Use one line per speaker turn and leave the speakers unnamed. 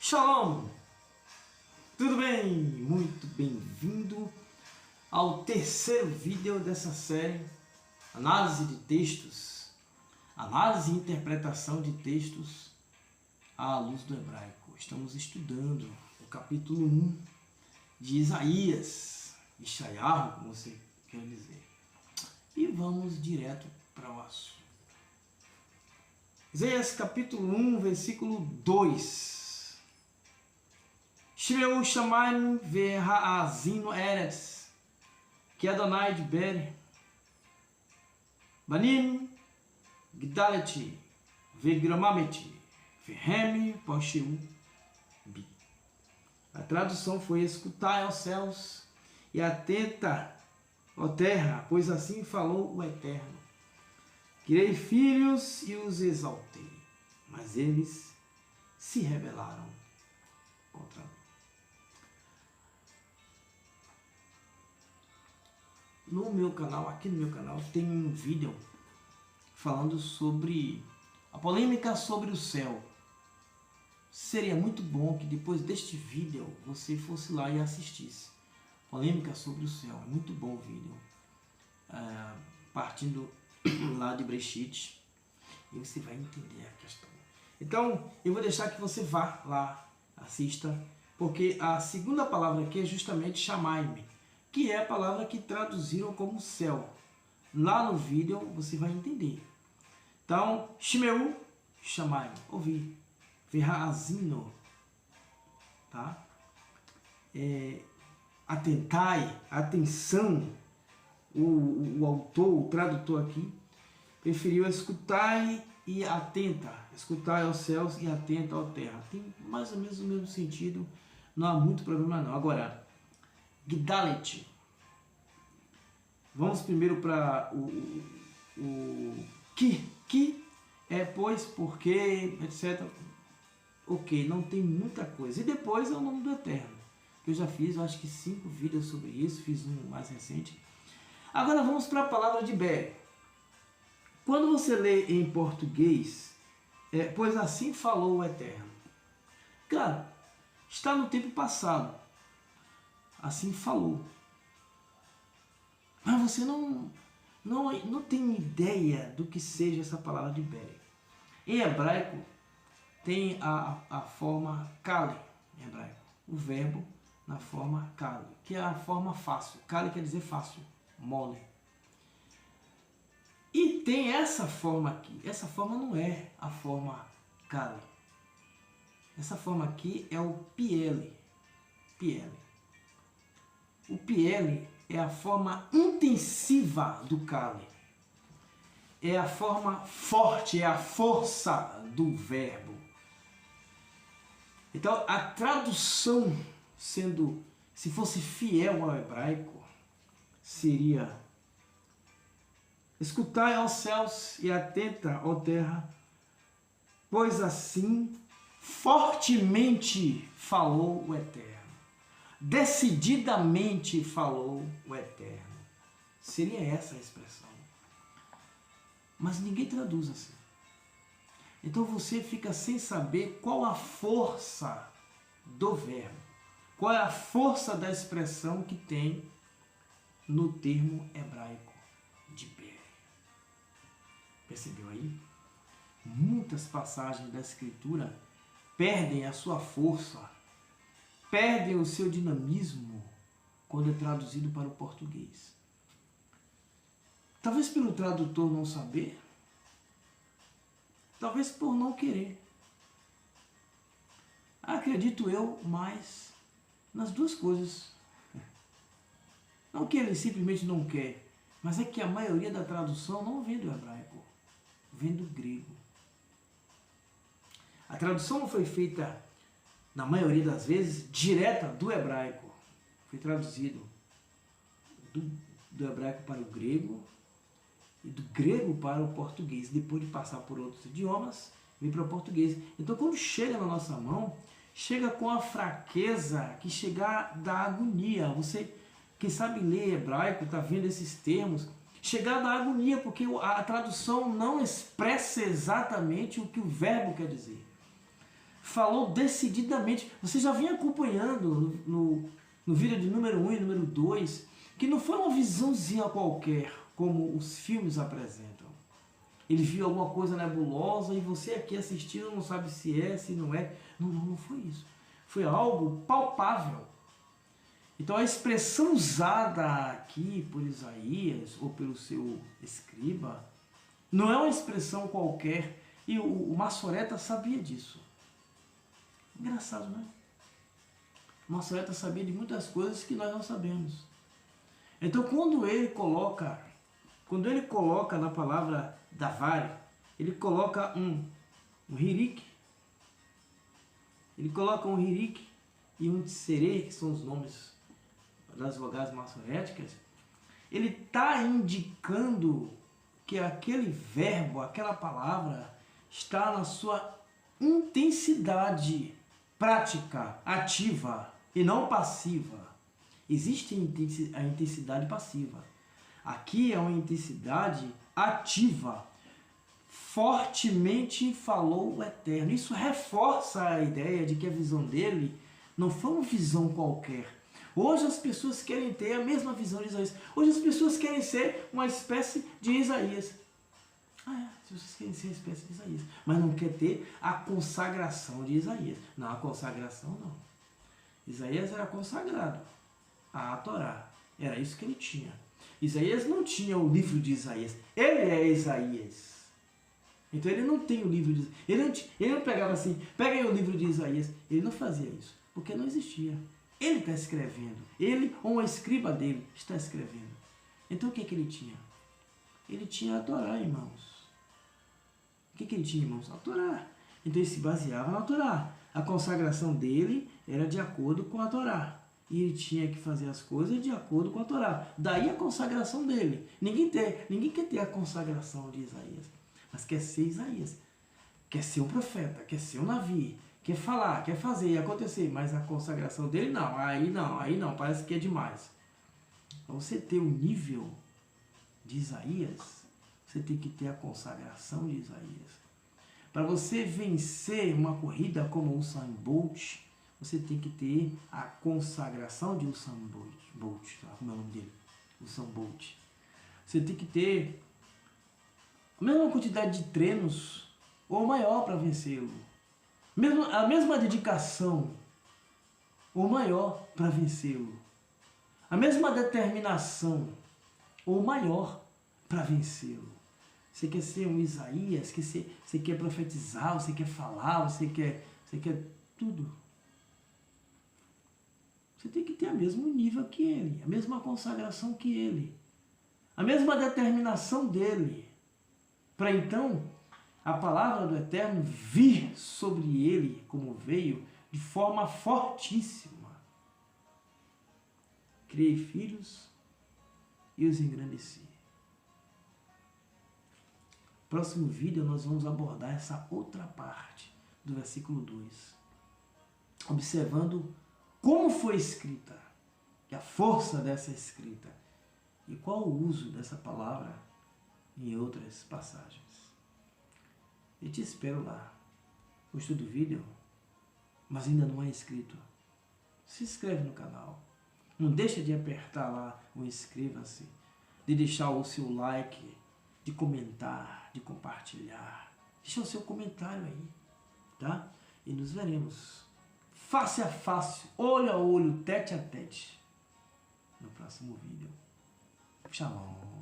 Shalom! Tudo bem? Muito bem-vindo ao terceiro vídeo dessa série Análise de Textos, Análise e Interpretação de Textos à luz do hebraico. Estamos estudando o capítulo 1 de Isaías, Ishayahu, como você quer dizer. E vamos direto para o assunto. Isaías capítulo 1, versículo 2. Shmeu shamayim ve'ha'azinu eretz, que Adonai diber, banim gdaleti ve'gramameti ve'hem posheu bi. A tradução foi: escutai, ó céus, e atenta, ó terra, pois assim falou o Eterno. Criei filhos e os exaltei, mas eles se rebelaram contra mim. Aqui no meu canal, tem um vídeo falando sobre a polêmica sobre o céu. Seria muito bom que depois deste vídeo você fosse lá e assistisse. Polêmica sobre o céu, é muito bom o vídeo. Partindo lá de Breshit, e você vai entender a questão. Então, eu vou deixar que você vá lá, assista, porque a segunda palavra aqui é justamente shamayim, que é a palavra que traduziram como céu. Lá no vídeo você vai entender. Então, Shmeu, shamayim, ouvir, ve'ha'azinu, tá? Atentai, atenção. O autor, o tradutor aqui, preferiu escutai e atenta. Escutai aos céus e atenta à terra. Tem mais ou menos o mesmo sentido, não há muito problema não. Agora, Gdalet. Vamos primeiro para o que é, pois, porque, etc. Ok, não tem muita coisa. E depois é o nome do Eterno, que eu já fiz, eu acho que 5 vídeos sobre isso, fiz um mais recente. Agora vamos para a palavra de Ber. Quando você lê em português, pois assim falou o Eterno. Claro, está no tempo passado. Assim falou. Mas você não tem ideia do que seja essa palavra de Ber. Em hebraico, tem a forma kali, em hebraico. O verbo na forma kali, que é a forma fácil. Kali quer dizer fácil, mole. E tem essa forma aqui. Essa forma não é a forma kali. Essa forma aqui é o piele. O piele é a forma intensiva do kali. É a forma forte, é a força do verbo. Então a tradução, se fosse fiel ao hebraico, seria: escutai aos céus e atenta, ó terra, pois assim fortemente falou o Eterno. Decididamente falou o Eterno. Seria essa a expressão. Mas ninguém traduz assim. Então você fica sem saber qual a força do verbo, qual é a força da expressão que tem no termo hebraico de Ber. Percebeu aí? Muitas passagens da Escritura perdem a sua força, perdem o seu dinamismo quando é traduzido para o português. Talvez pelo tradutor não saber, talvez por não querer. Acredito eu mais nas duas coisas. Não que ele simplesmente não quer, mas é que a maioria da tradução não vem do hebraico, vem do grego. A tradução não foi feita, na maioria das vezes, direta do hebraico. Foi traduzido do hebraico para o grego e do grego para o português. Depois de passar por outros idiomas, vem para o português. Então, quando chega na nossa mão, chega com a fraqueza que chega da agonia. Você, quem sabe ler hebraico, está vendo esses termos, chegar da agonia, porque a tradução não expressa exatamente o que o verbo quer dizer. falou decididamente. Você já vinha acompanhando no vídeo de número 1 e número 2, que não foi uma visãozinha qualquer, como os filmes apresentam. Ele viu alguma coisa nebulosa e você aqui assistindo não sabe se é, se não é. Não foi isso. Foi algo palpável. Então a expressão usada aqui por Isaías ou pelo seu escriba não é uma expressão qualquer, e o Massoreta sabia disso. Engraçado, né? O Massoreta sabia de muitas coisas que nós não sabemos. Então quando ele coloca na palavra davari, ele coloca um hirik, ele coloca um hirik e um tserê, que são os nomes das vogais massoréticas, ele está indicando que aquele verbo, aquela palavra, está na sua intensidade prática, ativa e não passiva. Existe a intensidade passiva. Aqui é uma intensidade ativa. Fortemente falou o Eterno. Isso reforça a ideia de que a visão dele não foi uma visão qualquer. Hoje as pessoas querem ter a mesma visão de Isaías. Hoje as pessoas querem ser uma espécie de Isaías. As pessoas querem ser uma espécie de Isaías. Mas não quer ter a consagração de Isaías. Não, a consagração não. Isaías era consagrado à Torá. Era isso que ele tinha. Isaías não tinha o livro de Isaías. Ele é Isaías. Então ele não tem o livro de Isaías. Ele não pegava assim, pega aí o livro de Isaías. Ele não fazia isso, porque não existia. Ele está escrevendo. Ele ou um escriba dele está escrevendo. Então o que ele tinha? Ele tinha a Torá, irmãos. O que ele tinha, irmãos? A Torá. Então ele se baseava na Torá. A consagração dele era de acordo com a Torá. E ele tinha que fazer as coisas de acordo com a Torá. Daí a consagração dele. Ninguém quer ter a consagração de Isaías, mas quer ser Isaías. Quer ser um profeta, quer ser um navi, quer falar, quer fazer, acontecer. Mas a consagração dele não. Aí não, parece que é demais. Para você ter o nível de Isaías, você tem que ter a consagração de Isaías. Para você vencer uma corrida como o Usain Bolt, você tem que ter a consagração de Usain Bolt, como é o nome dele? Usain Bolt. Você tem que ter a mesma quantidade de treinos ou maior para vencê-lo. A mesma dedicação ou maior para vencê-lo. A mesma determinação ou maior para vencê-lo. Você quer ser um Isaías, você quer profetizar, você quer falar, você quer tudo. Você tem que ter o mesmo nível que ele, a mesma consagração que ele, a mesma determinação dele, para então a palavra do Eterno vir sobre ele, como veio, de forma fortíssima. Criei filhos e os engrandeci. Próximo vídeo nós vamos abordar essa outra parte do versículo 2, observando como foi escrita e a força dessa escrita e qual o uso dessa palavra em outras passagens. Eu te espero lá. Gostou do vídeo? Mas ainda não é inscrito? Se inscreve no canal. Não deixa de apertar lá o inscreva-se, de deixar o seu like, de comentar, de compartilhar. Deixa o seu comentário aí, tá? E nos veremos face a face, olho a olho, tete a tete, no próximo vídeo. Shalom.